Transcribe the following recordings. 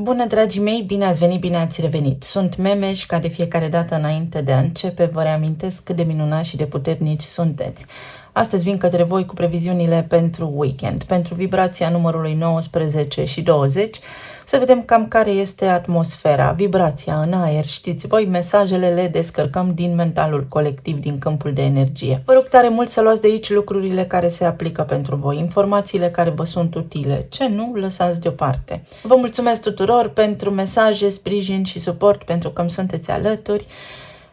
Bună, dragii mei, bine ați venit, bine ați revenit. Sunt Memeș, ca de fiecare dată înainte de a începe, vă reamintesc cât de minunați și de puternici sunteți. Astăzi vin către voi cu previziunile pentru weekend, pentru vibrația numărului 19 și 20, să vedem cam care este atmosfera, vibrația în aer. Știți voi, mesajele le descărcăm din mentalul colectiv, din câmpul de energie. Vă rog tare mult să luați de aici lucrurile care se aplică pentru voi, informațiile care vă sunt utile. Ce nu, lăsați deoparte. Vă mulțumesc tuturor pentru mesaje, sprijin și suport, pentru că îmi sunteți alături.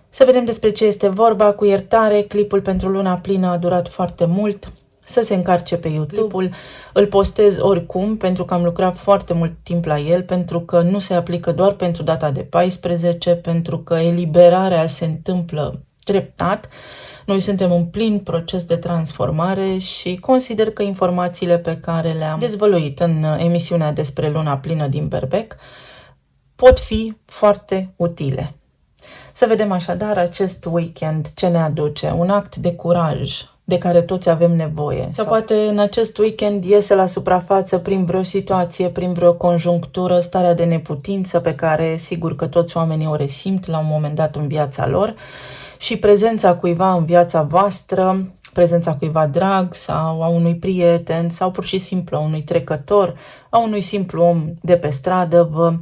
Să vedem despre ce este vorba. Cu iertare, clipul pentru luna plină a durat foarte mult. Să se încarce pe YouTube-ul, îl postez oricum pentru că am lucrat foarte mult timp la el, pentru că nu se aplică doar pentru data de 14, pentru că eliberarea se întâmplă treptat. Noi suntem în plin proces de transformare și consider că informațiile pe care le-am dezvăluit în emisiunea despre luna plină din Berbec pot fi foarte utile. Să vedem așadar acest weekend ce ne aduce, un act de curaj de care toți avem nevoie. Sau poate în acest weekend iese la suprafață prin vreo situație, prin vreo conjunctură, starea de neputință pe care sigur că toți oamenii o resimt la un moment dat în viața lor și prezența cuiva în viața voastră, prezența cuiva drag sau a unui prieten sau pur și simplu a unui trecător, a unui simplu om de pe stradă vă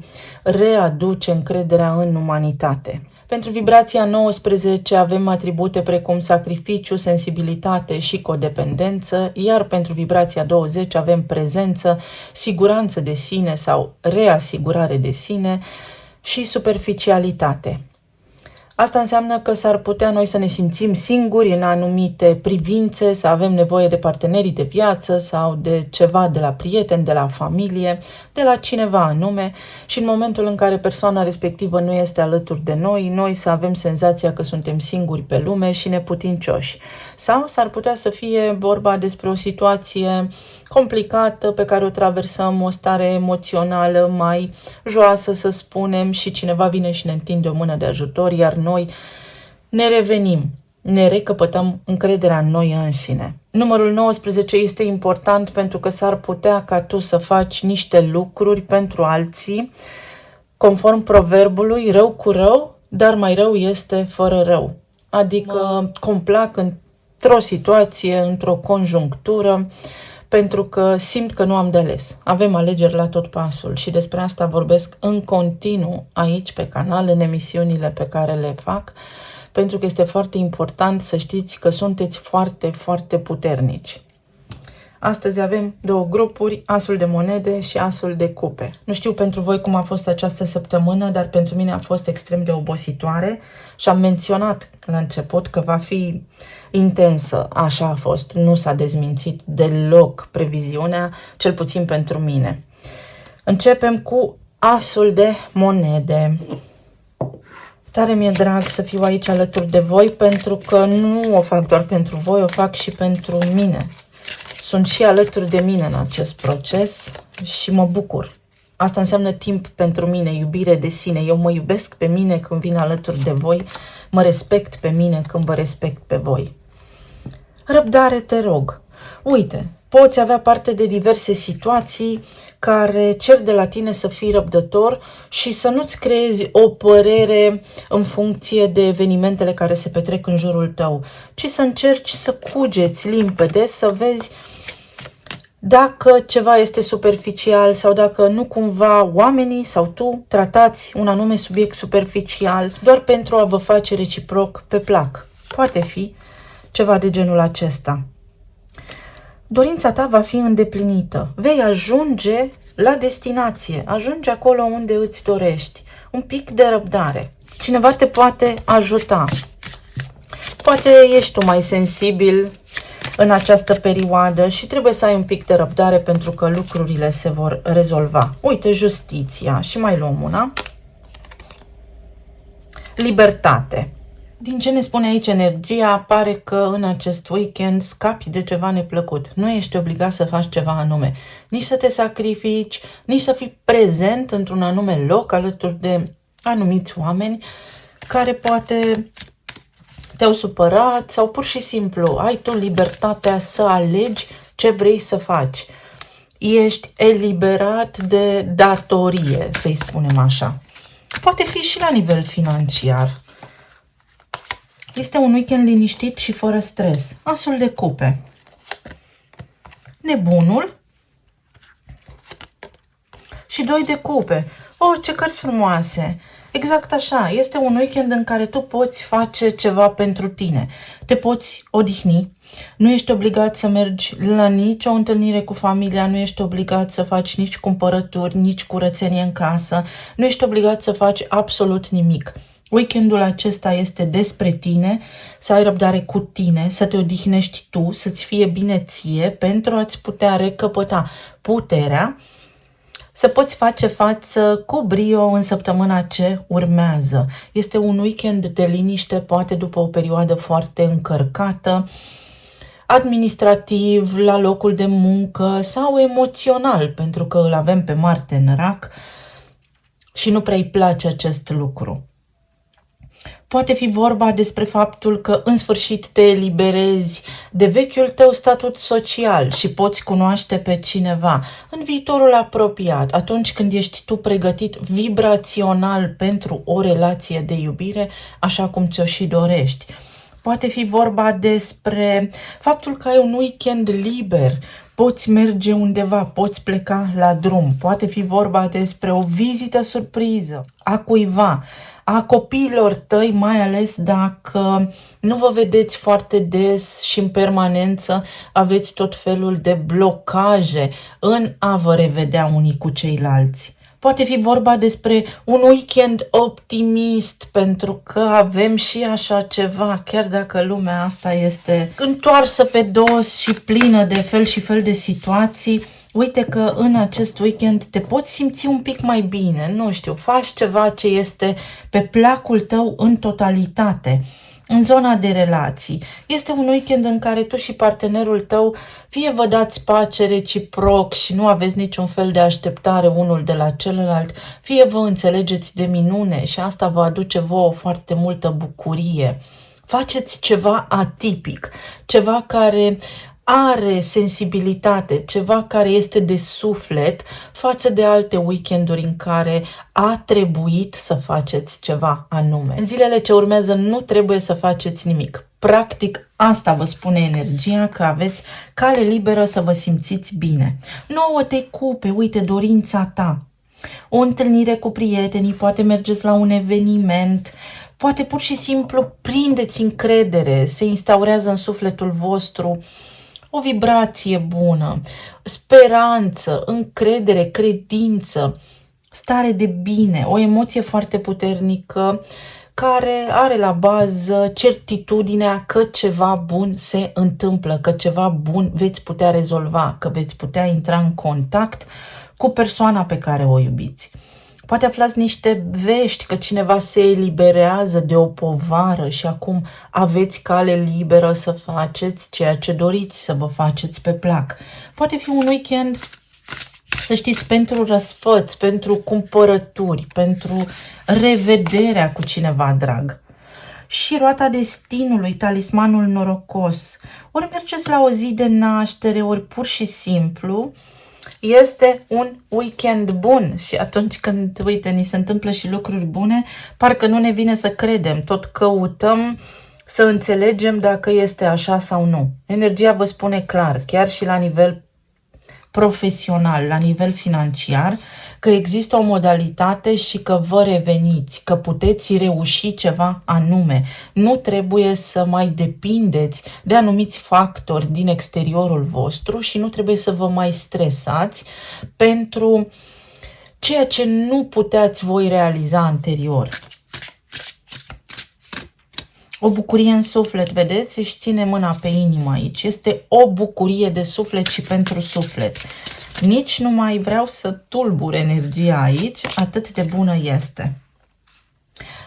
readuce încrederea în umanitate. Pentru vibrația 19 avem atribute precum sacrificiu, sensibilitate și codependență, iar pentru vibrația 20 avem prezență, siguranță de sine sau reasigurare de sine și superficialitate. Asta înseamnă că s-ar putea noi să ne simțim singuri în anumite privințe, să avem nevoie de partenerii de viață sau de ceva de la prieten, de la familie, de la cineva anume și în momentul în care persoana respectivă nu este alături de noi, noi să avem senzația că suntem singuri pe lume și neputincioși. Sau s-ar putea să fie vorba despre o situație complicată pe care o traversăm, o stare emoțională mai joasă, să spunem, și cineva vine și ne întinde o mână de ajutor, iar noi ne revenim, ne recăpătăm încrederea în noi înșine. Numărul 19 este important pentru că s-ar putea ca tu să faci niște lucruri pentru alții, conform proverbului, rău cu rău, dar mai rău este fără rău. Adică complac într-o situație, într-o conjunctură, pentru că simt că nu am de ales. Avem alegeri la tot pasul și despre asta vorbesc în continuu aici pe canal, în emisiunile pe care le fac, pentru că este foarte important să știți că sunteți foarte, foarte puternici. Astăzi avem două grupuri, asul de monede și asul de cupe. Nu știu pentru voi cum a fost această săptămână, dar pentru mine a fost extrem de obositoare și am menționat la început că va fi intensă. Așa a fost, nu s-a dezmințit deloc previziunea, cel puțin pentru mine. Începem cu asul de monede. Tare mi-e drag să fiu aici alături de voi pentru că nu o fac doar pentru voi, o fac și pentru mine. Sunt și alături de mine în acest proces și mă bucur. Asta înseamnă timp pentru mine, iubire de sine. Eu mă iubesc pe mine când vin alături de voi, mă respect pe mine când vă respect pe voi. Răbdare, te rog. Uite, poți avea parte de diverse situații care cer de la tine să fii răbdător și să nu-ți creezi o părere în funcție de evenimentele care se petrec în jurul tău, ci să încerci să cugeți limpede, să vezi dacă ceva este superficial sau dacă nu cumva oamenii sau tu tratați un anume subiect superficial doar pentru a vă face reciproc pe plac. Poate fi ceva de genul acesta. Dorința ta va fi îndeplinită. Vei ajunge la destinație, ajunge acolo unde îți dorești. Un pic de răbdare. Cineva te poate ajuta. Poate ești tu mai sensibil în această perioadă și trebuie să ai un pic de răbdare pentru că lucrurile se vor rezolva. Uite, justiția. Și mai luăm una. Libertate. Din ce ne spune aici energia, pare că în acest weekend scapi de ceva neplăcut. Nu ești obligat să faci ceva anume. Nici să te sacrifici, nici să fii prezent într-un anume loc alături de anumiți oameni care poate te-au supărat sau pur și simplu ai tu libertatea să alegi ce vrei să faci. Ești eliberat de datorie, să-i spunem așa. Poate fi și la nivel financiar. Este un weekend liniștit și fără stres. Asul de cupe. Nebunul. Și 2 de cupe. Oh, ce cărți frumoase! Exact așa, este un weekend în care tu poți face ceva pentru tine. Te poți odihni, nu ești obligat să mergi la nicio întâlnire cu familia, nu ești obligat să faci nici cumpărături, nici curățenie în casă, nu ești obligat să faci absolut nimic. Weekendul acesta este despre tine, să ai răbdare cu tine, să te odihnești tu, să-ți fie bine ție pentru a-ți putea recăpăta puterea, să poți face față cu brio în săptămâna ce urmează. Este un weekend de liniște, poate după o perioadă foarte încărcată, administrativ, la locul de muncă sau emoțional, pentru că îl avem pe Marte în Rac și nu prea îi place acest lucru. Poate fi vorba despre faptul că în sfârșit te eliberezi de vechiul tău statut social și poți cunoaște pe cineva în viitorul apropiat, atunci când ești tu pregătit vibrațional pentru o relație de iubire, așa cum ți-o și dorești. Poate fi vorba despre faptul că ai un weekend liber, poți merge undeva, poți pleca la drum. Poate fi vorba despre o vizită surpriză a cuiva, a copiilor tăi, mai ales dacă nu vă vedeți foarte des și în permanență aveți tot felul de blocaje în a vă revedea unii cu ceilalți. Poate fi vorba despre un weekend optimist, pentru că avem și așa ceva, chiar dacă lumea asta este întoarsă pe dos și plină de fel și fel de situații. Uite că în acest weekend te poți simți un pic mai bine, nu știu, faci ceva ce este pe placul tău în totalitate. În zona de relații, este un weekend în care tu și partenerul tău fie vă dați pace reciproc și nu aveți niciun fel de așteptare unul de la celălalt, fie vă înțelegeți de minune și asta vă aduce vouă foarte multă bucurie. Faceți ceva atipic, ceva care are sensibilitate, ceva care este de suflet față de alte weekenduri în care a trebuit să faceți ceva anume. În zilele ce urmează nu trebuie să faceți nimic. Practic, asta vă spune energia, că aveți cale liberă să vă simțiți bine. 9 de cupe, uite, dorința ta. O întâlnire cu prietenii, poate mergeți la un eveniment, poate pur și simplu prindeți încredere, se instaurează în sufletul vostru o vibrație bună, speranță, încredere, credință, stare de bine, o emoție foarte puternică care are la bază certitudinea că ceva bun se întâmplă, că ceva bun veți putea rezolva, că veți putea intra în contact cu persoana pe care o iubiți. Poate aflați niște vești că cineva se eliberează de o povară și acum aveți cale liberă să faceți ceea ce doriți să vă faceți pe plac. Poate fi un weekend, să știți, pentru răsfăț, pentru cumpărături, pentru revederea cu cineva drag. Și roata destinului, talismanul norocos. Ori mergeți la o zi de naștere, ori pur și simplu este un weekend bun și atunci când, uite, ni se întâmplă și lucruri bune, parcă nu ne vine să credem, tot căutăm să înțelegem dacă este așa sau nu. Energia vă spune clar, chiar și la nivel profesional, la nivel financiar, că există o modalitate și că vă reveniți, că puteți reuși ceva anume. Nu trebuie să mai depindeți de anumiți factori din exteriorul vostru și nu trebuie să vă mai stresați pentru ceea ce nu puteați voi realiza anterior. O bucurie în suflet, vedeți? Își ține mâna pe inimă aici. Este o bucurie de suflet și pentru suflet. Nici nu mai vreau să tulbur energia aici, atât de bună este.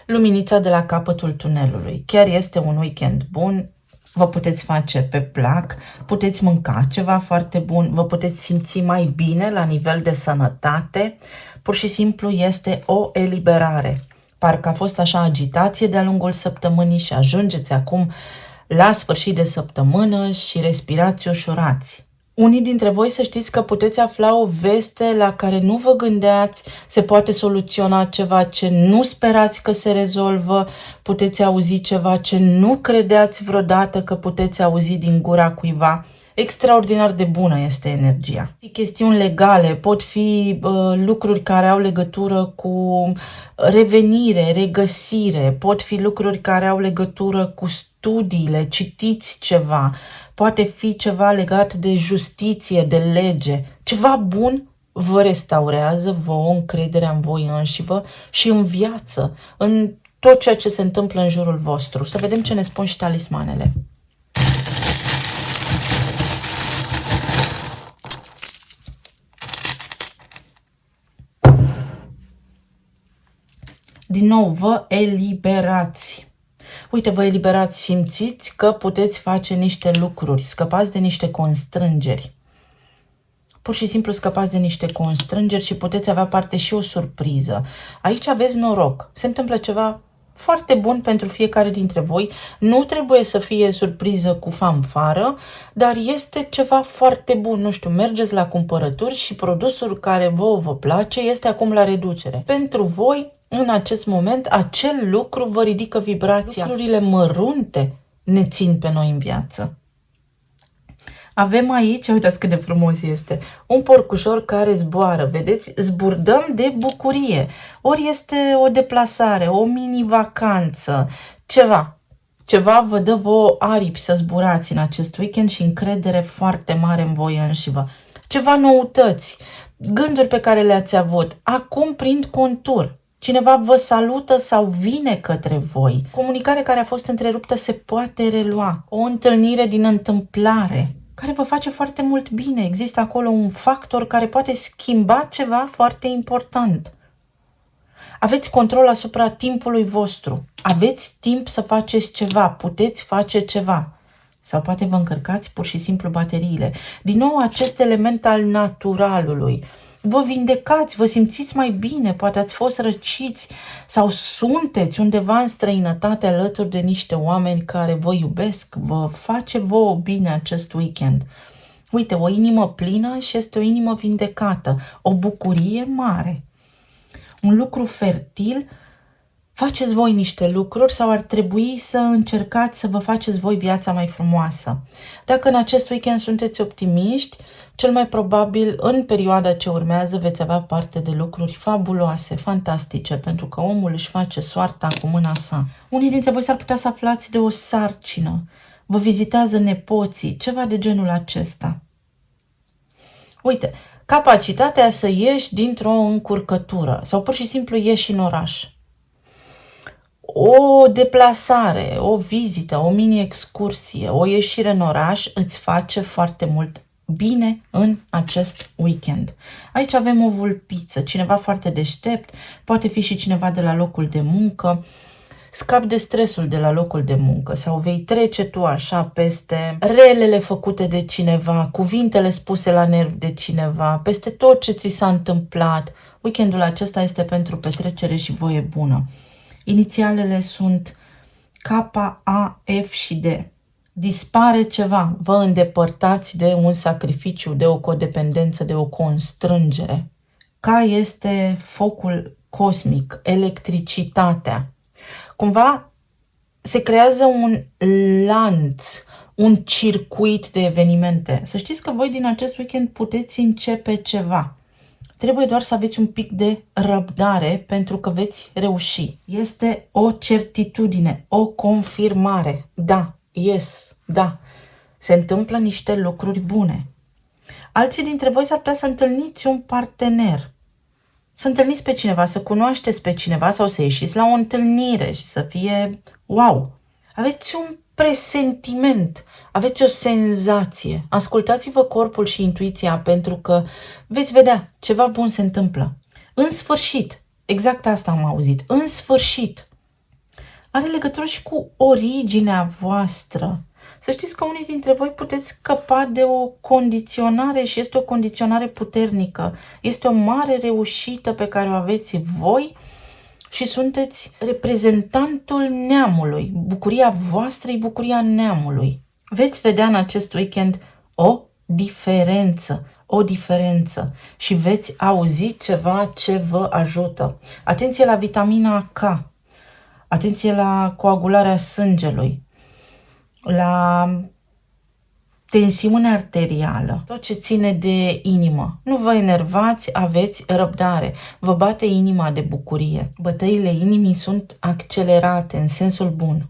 Luminița de la capătul tunelului. Chiar este un weekend bun, vă puteți face pe plac, puteți mânca ceva foarte bun, vă puteți simți mai bine la nivel de sănătate. Pur și simplu este o eliberare. Parcă a fost așa agitație de-a lungul săptămânii și ajungeți acum la sfârșit de săptămână și respirați ușurați. Unii dintre voi să știți că puteți afla o veste la care nu vă gândeați, se poate soluționa ceva ce nu sperați că se rezolvă, puteți auzi ceva ce nu credeați vreodată că puteți auzi din gura cuiva. Extraordinar de bună este energia. Chestiuni legale, pot fi lucruri care au legătură cu revenire, regăsire, pot fi lucruri care au legătură cu studiile, citiți ceva, poate fi ceva legat de justiție, de lege, ceva bun vă restaurează vouă încrederea în voi înșivă și în viață, în tot ceea ce se întâmplă în jurul vostru. Să vedem ce ne spun și talismanele. Din nou, vă eliberați. Uite, vă eliberați, simțiți că puteți face niște lucruri, scăpați de niște constrângeri. Pur și simplu scăpați de niște constrângeri și puteți avea parte și o surpriză. Aici aveți noroc. Se întâmplă ceva foarte bun pentru fiecare dintre voi. Nu trebuie să fie surpriză cu fanfară, dar este ceva foarte bun. Nu știu, mergeți la cumpărături și produsul care vă place este acum la reducere. Pentru voi, în acest moment, acel lucru vă ridică vibrația. Lucrurile mărunte ne țin pe noi în viață. Avem aici, uitați cât de frumos este, un porcușor care zboară, vedeți? Zburdăm de bucurie. Ori este o deplasare, o mini-vacanță, ceva vă dă vouă aripi să zburați în acest weekend și încredere foarte mare în voi înșivă. Ceva noutăți, gânduri pe care le-ați avut, acum prind contur. Cineva vă salută sau vine către voi. Comunicare care a fost întreruptă se poate relua. O întâlnire din întâmplare care vă face foarte mult bine. Există acolo un factor care poate schimba ceva foarte important. Aveți control asupra timpului vostru. Aveți timp să faceți ceva. Puteți face ceva. Sau poate vă încărcați pur și simplu bateriile. Din nou acest element al naturalului. Vă vindecați, vă simțiți mai bine, poate ați fost răciți sau sunteți undeva în străinătate alături de niște oameni care vă iubesc, vă face vouă bine acest weekend. Uite, o inimă plină și este o inimă vindecată, o bucurie mare, un lucru fertil. Faceți voi niște lucruri sau ar trebui să încercați să vă faceți voi viața mai frumoasă. Dacă în acest weekend sunteți optimiști, cel mai probabil în perioada ce urmează veți avea parte de lucruri fabuloase, fantastice, pentru că omul își face soarta cu mâna sa. Unii dintre voi s-ar putea să aflați de o sarcină, vă vizitează nepoții, ceva de genul acesta. Uite, capacitatea să ieși dintr-o încurcătură sau pur și simplu ieși în oraș. O deplasare, o vizită, o mini-excursie, o ieșire în oraș îți face foarte mult bine în acest weekend. Aici avem o vulpiță, cineva foarte deștept, poate fi și cineva de la locul de muncă, scapi de stresul de la locul de muncă sau vei trece tu așa peste relele făcute de cineva, cuvintele spuse la nervi de cineva, peste tot ce ți s-a întâmplat. Weekendul acesta este pentru petrecere și voie bună. Inițialele sunt K, A, F și D. Dispare ceva, vă îndepărtați de un sacrificiu, de o codependență, de o constrângere. K este focul cosmic, electricitatea. Cumva se creează un lanț, un circuit de evenimente. Să știți că voi din acest weekend puteți începe ceva. Trebuie doar să aveți un pic de răbdare pentru că veți reuși. Este o certitudine, o confirmare. Da, da, se întâmplă niște lucruri bune. Alții dintre voi s-ar putea să întâlniți un partener, să întâlniți pe cineva, să cunoașteți pe cineva sau să ieșiți la o întâlnire și să fie wow. Aveți un presentiment, aveți o senzație. Ascultați-vă corpul și intuiția pentru că veți vedea, ceva bun se întâmplă. În sfârșit, exact asta am auzit, în sfârșit. Are legătură și cu originea voastră. Să știți că unii dintre voi puteți scăpa de o condiționare și este o condiționare puternică. Este o mare reușită pe care o aveți voi și sunteți reprezentantul neamului. Bucuria voastră e bucuria neamului. Veți vedea în acest weekend o diferență, o diferență și veți auzi ceva ce vă ajută. Atenție la vitamina K, atenție la coagularea sângelui, la tensiune arterială, tot ce ține de inimă. Nu vă enervați, aveți răbdare. Vă bate inima de bucurie. Bătăile inimii sunt accelerate în sensul bun.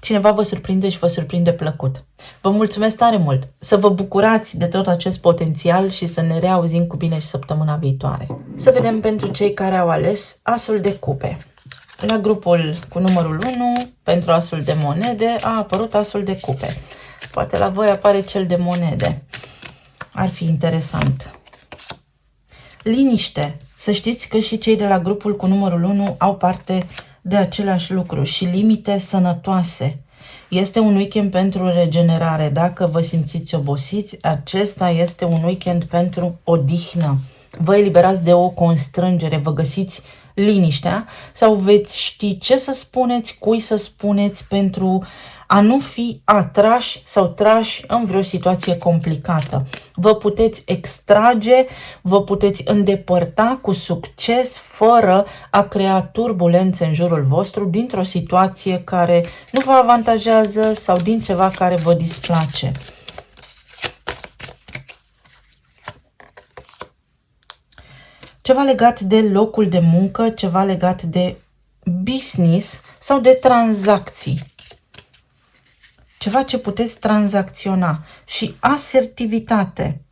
Cineva vă surprinde și vă surprinde plăcut. Vă mulțumesc tare mult! Să vă bucurați de tot acest potențial și să ne reauzim cu bine și săptămâna viitoare. Să vedem pentru cei care au ales asul de cupe. La grupul cu numărul 1, pentru asul de monede, a apărut asul de cupe. Poate la voi apare cel de monede. Ar fi interesant. Liniște. Să știți că și cei de la grupul cu numărul 1 au parte de același lucru și limite sănătoase. Este un weekend pentru regenerare. Dacă vă simțiți obosiți, acesta este un weekend pentru odihnă. Vă eliberați de o constrângere, vă găsiți liniștea sau veți ști ce să spuneți, cui să spuneți pentru a nu fi atrași sau trași în vreo situație complicată. Vă puteți extrage, vă puteți îndepărta cu succes fără a crea turbulențe în jurul vostru dintr-o situație care nu vă avantajează sau din ceva care vă displace. Ceva legat de locul de muncă, ceva legat de business sau de tranzacții. Ceva ce puteți tranzacționa și asertivitate.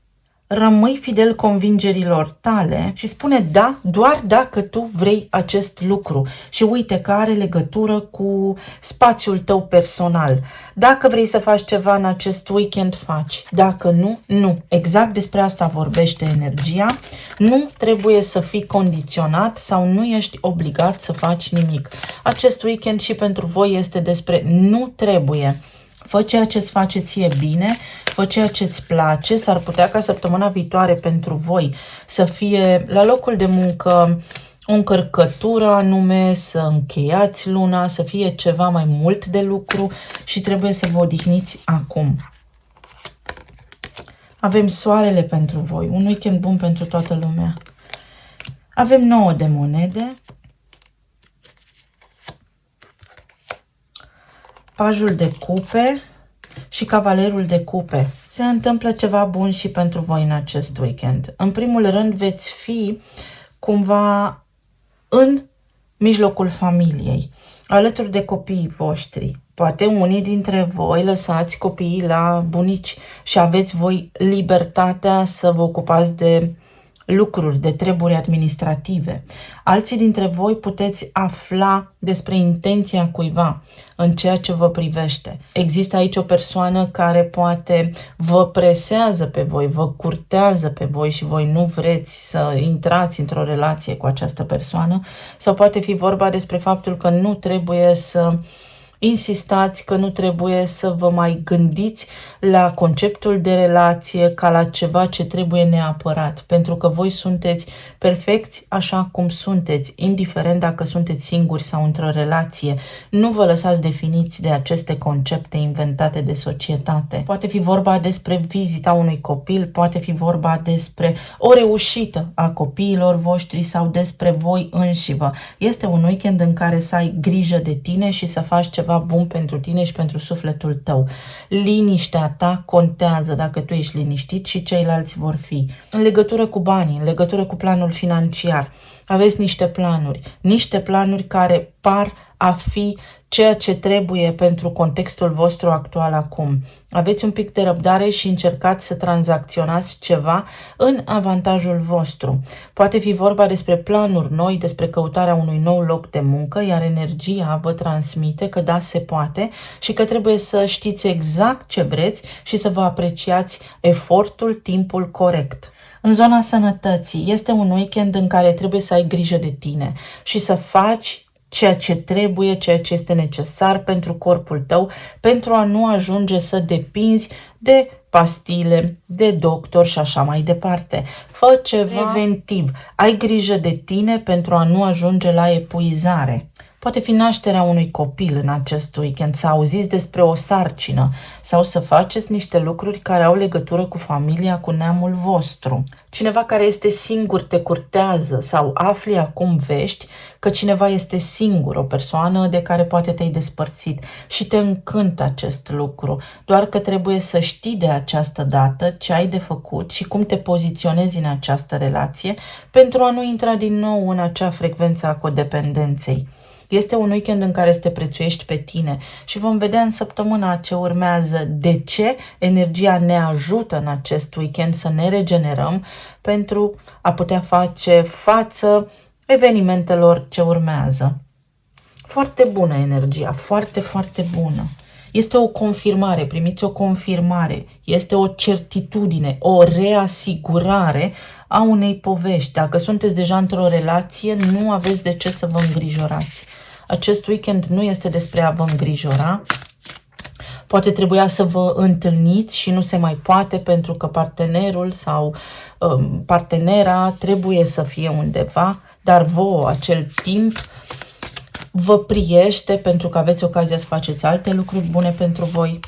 Rămâi fidel convingerilor tale și spune da doar dacă tu vrei acest lucru și uite că are legătură cu spațiul tău personal. Dacă vrei să faci ceva în acest weekend, faci. Dacă nu, nu. Exact despre asta vorbește energia. Nu trebuie să fii condiționat sau nu ești obligat să faci nimic. Acest weekend și pentru voi este despre nu trebuie. Fă ceea ce îți face ție bine, fă ceea ce îți place. S-ar putea ca săptămâna viitoare pentru voi să fie la locul de muncă o încărcătură anume, să încheiați luna, să fie ceva mai mult de lucru și trebuie să vă odihniți acum. Avem soarele pentru voi, un weekend bun pentru toată lumea. Avem 9 de monede. Pajul de cupe și cavalerul de cupe. Se întâmplă ceva bun și pentru voi în acest weekend. În primul rând veți fi cumva în mijlocul familiei, alături de copiii voștri. Poate unii dintre voi lăsați copiii la bunici și aveți voi libertatea să vă ocupați de lucruri, de treburi administrative. Alții dintre voi puteți afla despre intenția cuiva în ceea ce vă privește. Există aici o persoană care poate vă presează pe voi, vă curtează pe voi și voi nu vreți să intrați într-o relație cu această persoană, sau poate fi vorba despre faptul că nu trebuie să insistați, că nu trebuie să vă mai gândiți la conceptul de relație ca la ceva ce trebuie neapărat, pentru că voi sunteți perfecți așa cum sunteți, indiferent dacă sunteți singuri sau într-o relație. Nu vă lăsați definiți de aceste concepte inventate de societate. Poate fi vorba despre vizita unui copil, poate fi vorba despre o reușită a copiilor voștri sau despre voi înșivă. Este un weekend în care să ai grijă de tine și să faci ceva bun pentru tine și pentru sufletul tău. Liniștea ta contează. Dacă tu ești liniștit și ceilalți vor fi. În legătură cu banii, în legătură cu planul financiar, aveți niște planuri care par a fi ceea ce trebuie pentru contextul vostru actual acum. Aveți un pic de răbdare și încercați să tranzacționați ceva în avantajul vostru. Poate fi vorba despre planuri noi, despre căutarea unui nou loc de muncă, iar energia vă transmite că da, se poate și că trebuie să știți exact ce vreți și să vă apreciați efortul, timpul corect. În zona sănătății, este un weekend în care trebuie să ai grijă de tine și să faci ceea ce trebuie, ceea ce este necesar pentru corpul tău, pentru a nu ajunge să depinzi de pastile, de doctor și așa mai departe. Fă ceva preventiv, ai grijă de tine pentru a nu ajunge la epuizare. Poate fi nașterea unui copil în acest weekend, să auziți despre o sarcină sau să faceți niște lucruri care au legătură cu familia, cu neamul vostru. Cineva care este singur te curtează sau afli acum vești că cineva este singur, o persoană de care poate te-ai despărțit și te încântă acest lucru, doar că trebuie să știi de această dată ce ai de făcut și cum te poziționezi în această relație pentru a nu intra din nou în acea frecvență a codependenței. Este un weekend în care să te prețuiești pe tine și vom vedea în săptămâna ce urmează de ce energia ne ajută în acest weekend să ne regenerăm pentru a putea face față evenimentelor ce urmează. Foarte bună energia, foarte, foarte bună. Este o confirmare, primiți o confirmare, este o certitudine, o reasigurare a unei povești. Dacă sunteți deja într-o relație, nu aveți de ce să vă îngrijorați. Acest weekend nu este despre a vă îngrijora. Poate trebuia să vă întâlniți și nu se mai poate pentru că partenerul sau partenera trebuie să fie undeva, dar vouă acel timp vă priește pentru că aveți ocazia să faceți alte lucruri bune pentru voi.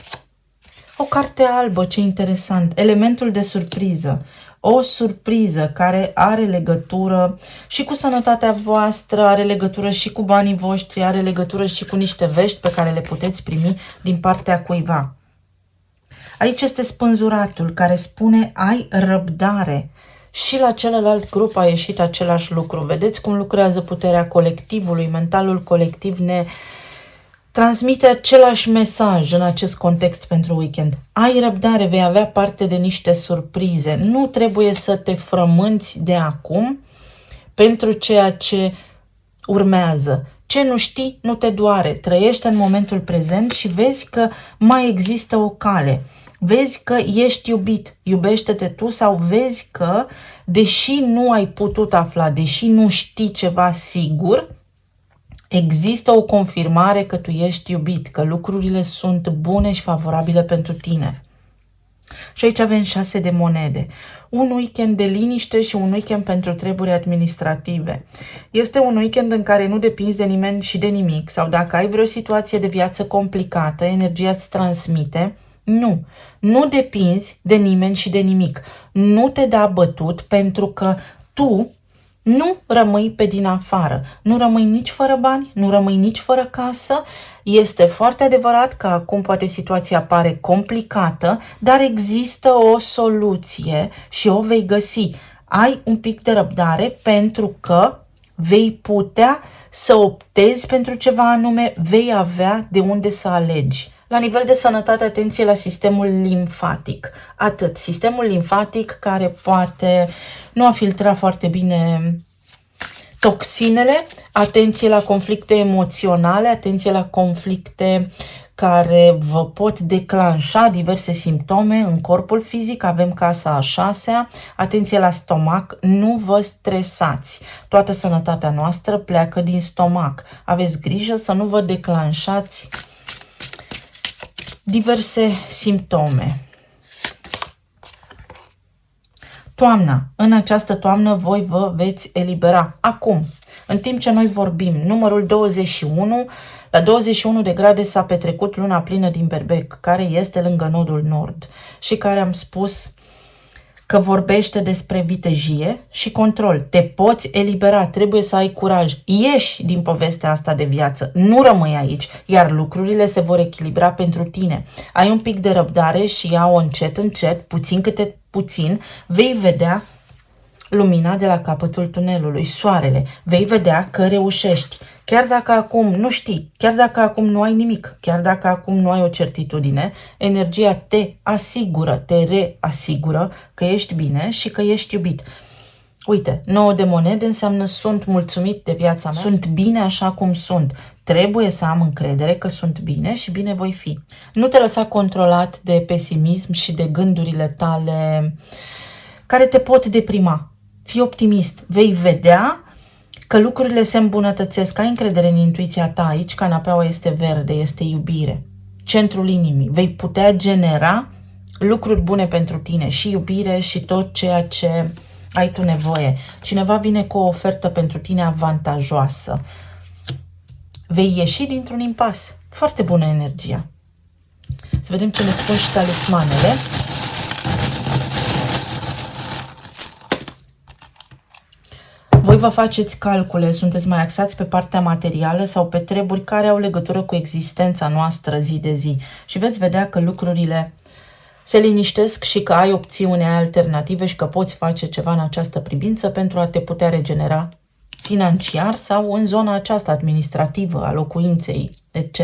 O carte albă, ce interesant, elementul de surpriză. O surpriză care are legătură și cu sănătatea voastră, are legătură și cu banii voștri, are legătură și cu niște vești pe care le puteți primi din partea cuiva. Aici este spânzuratul care spune ai răbdare. Și la celălalt grup a ieșit același lucru. Vedeți cum lucrează puterea colectivului, mentalul colectiv ne transmite același mesaj în acest context pentru weekend. Ai răbdare, vei avea parte de niște surprize. Nu trebuie să te frămânți de acum pentru ceea ce urmează. Ce nu știi, nu te doare. Trăiește în momentul prezent și vezi că mai există o cale. Vezi că ești iubit, iubește-te tu sau vezi că, deși nu ai putut afla, deși nu știi ceva sigur, există o confirmare că tu ești iubit, că lucrurile sunt bune și favorabile pentru tine. Și aici avem 6 de monede. Un weekend de liniște și un weekend pentru treburi administrative. Este un weekend în care nu depinzi de nimeni și de nimic sau dacă ai vreo situație de viață complicată, energia îți transmite. Nu depinzi de nimeni și de nimic. Nu te da bătut pentru că tu nu rămâi pe din afară. Nu rămâi nici fără bani, nu rămâi nici fără casă. Este foarte adevărat că acum poate situația pare complicată, dar există o soluție și o vei găsi. Ai un pic de răbdare pentru că vei putea să optezi pentru ceva anume, vei avea de unde să alegi. La nivel de sănătate, atenție la sistemul limfatic. Atât. Sistemul limfatic care poate nu a filtrat foarte bine toxinele, atenție la conflicte emoționale, atenție la conflicte care vă pot declanșa diverse simptome în corpul fizic. Avem casa a 6-a, atenție la stomac, nu vă stresați. Toată sănătatea noastră pleacă din stomac. Aveți grijă să nu vă declanșați diverse simptome. Toamna. În această toamnă voi vă veți elibera. Acum, în timp ce noi vorbim, numărul 21, la 21 de grade s-a petrecut luna plină din Berbec, care este lângă nodul nord și care am spus că vorbește despre vitejie și control. Te poți elibera, trebuie să ai curaj. Ieși din povestea asta de viață, nu rămâi aici, iar lucrurile se vor echilibra pentru tine. Ai un pic de răbdare și ia-o încet, încet, puțin câte puțin, vei vedea lumina de la capătul tunelului, soarele. Vei vedea că reușești. Chiar dacă acum nu știi, chiar dacă acum nu ai nimic, chiar dacă acum nu ai o certitudine, energia te asigură, te reasigură că ești bine și că ești iubit. Uite, 9 de monede înseamnă sunt mulțumit de viața mea, sunt bine așa cum sunt. Trebuie să am încredere că sunt bine și bine voi fi. Nu te lăsa controlat de pesimism și de gândurile tale care te pot deprima. Fii optimist, vei vedea că lucrurile se îmbunătățesc. Ai încredere în intuiția ta, aici canapeaua este verde, este iubire. Centrul inimii, vei putea genera lucruri bune pentru tine și iubire și tot ceea ce ai tu nevoie. Cineva vine cu o ofertă pentru tine avantajoasă. Vei ieși dintr-un impas. Foarte bună energia. Să vedem ce ne spun și talismanele. Voi vă faceți calcule, sunteți mai axați pe partea materială sau pe treburi care au legătură cu existența noastră zi de zi și veți vedea că lucrurile se liniștesc și că ai opțiuni alternative și că poți face ceva în această privință pentru a te putea regenera financiar sau în zona aceasta administrativă a locuinței, etc.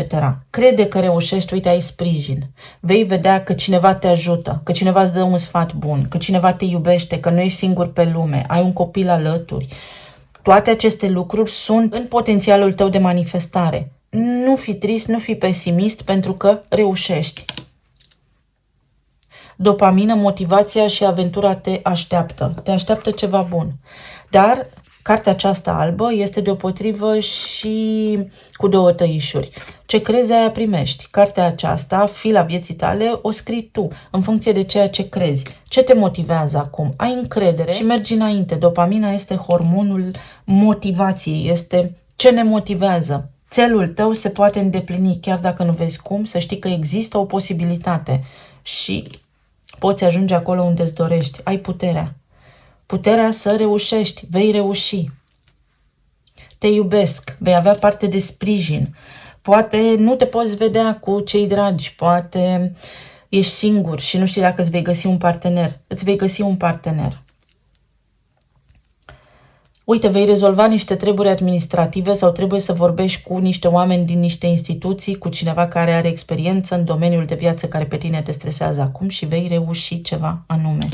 Crede că reușești, uite, ai sprijin. Vei vedea că cineva te ajută, că cineva îți dă un sfat bun, că cineva te iubește, că nu ești singur pe lume, ai un copil alături. Toate aceste lucruri sunt în potențialul tău de manifestare. Nu fi trist, nu fi pesimist, pentru că reușești. Dopamină, motivația și aventura te așteaptă. Te așteaptă ceva bun. Dar cartea aceasta albă este deopotrivă și cu două tăișuri. Ce crezi, aia primești. Cartea aceasta, fila vieții tale, o scrii tu, în funcție de ceea ce crezi. Ce te motivează acum? Ai încredere și mergi înainte. Dopamina este hormonul motivației, este ce ne motivează. Țelul tău se poate îndeplini, chiar dacă nu vezi cum, să știi că există o posibilitate și poți ajunge acolo unde îți dorești. Ai puterea. Puterea să reușești. Vei reuși. Te iubesc. Vei avea parte de sprijin. Poate nu te poți vedea cu cei dragi. Poate ești singur și nu știi dacă îți vei găsi un partener. Îți vei găsi un partener. Uite, vei rezolva niște treburi administrative sau trebuie să vorbești cu niște oameni din niște instituții, cu cineva care are experiență în domeniul de viață care pe tine te stresează acum și vei reuși ceva anume.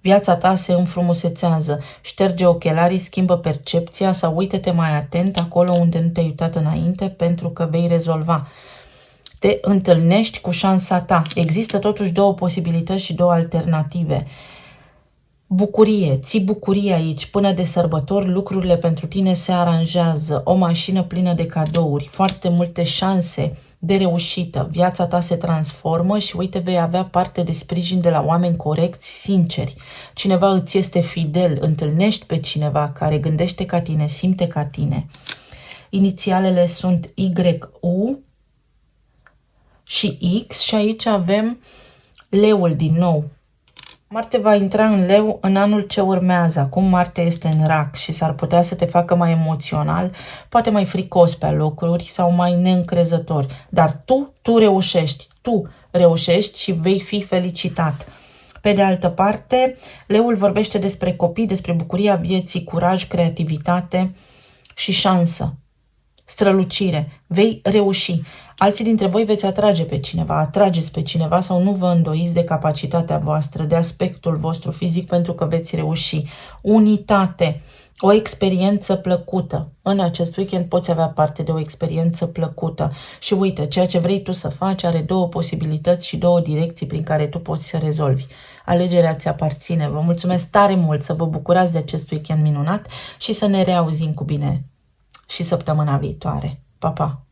Viața ta se înfrumusețează, șterge ochelarii, schimbă percepția sau uite-te mai atent acolo unde nu te-ai uitat înainte pentru că vei rezolva. Te întâlnești cu șansa ta. Există totuși două posibilități și două alternative. Bucurie, ții bucurie aici, până de sărbători lucrurile pentru tine se aranjează, o mașină plină de cadouri, foarte multe șanse de reușită, viața ta se transformă și uite vei avea parte de sprijin de la oameni corecți, sinceri. Cineva îți este fidel, întâlnești pe cineva care gândește ca tine, simte ca tine. Inițialele sunt YU și X și aici avem leul din nou. Marte va intra în leu în anul ce urmează. Acum Marte este în rac și s-ar putea să te facă mai emoțional, poate mai fricos pe locuri sau mai neîncrezător. Dar tu reușești și vei fi felicitat. Pe de altă parte, leul vorbește despre copii, despre bucuria vieții, curaj, creativitate și șansă. Strălucire. Vei reuși. Alții dintre voi veți atrageți pe cineva sau nu vă îndoiți de capacitatea voastră, de aspectul vostru fizic pentru că veți reuși. Unitate. O experiență plăcută. În acest weekend poți avea parte de o experiență plăcută. Și uite, ceea ce vrei tu să faci are două posibilități și două direcții prin care tu poți să rezolvi. Alegerea ți aparține. Vă mulțumesc tare mult, să vă bucurați de acest weekend minunat și să ne reauzim cu bine și săptămâna viitoare. Pa, pa!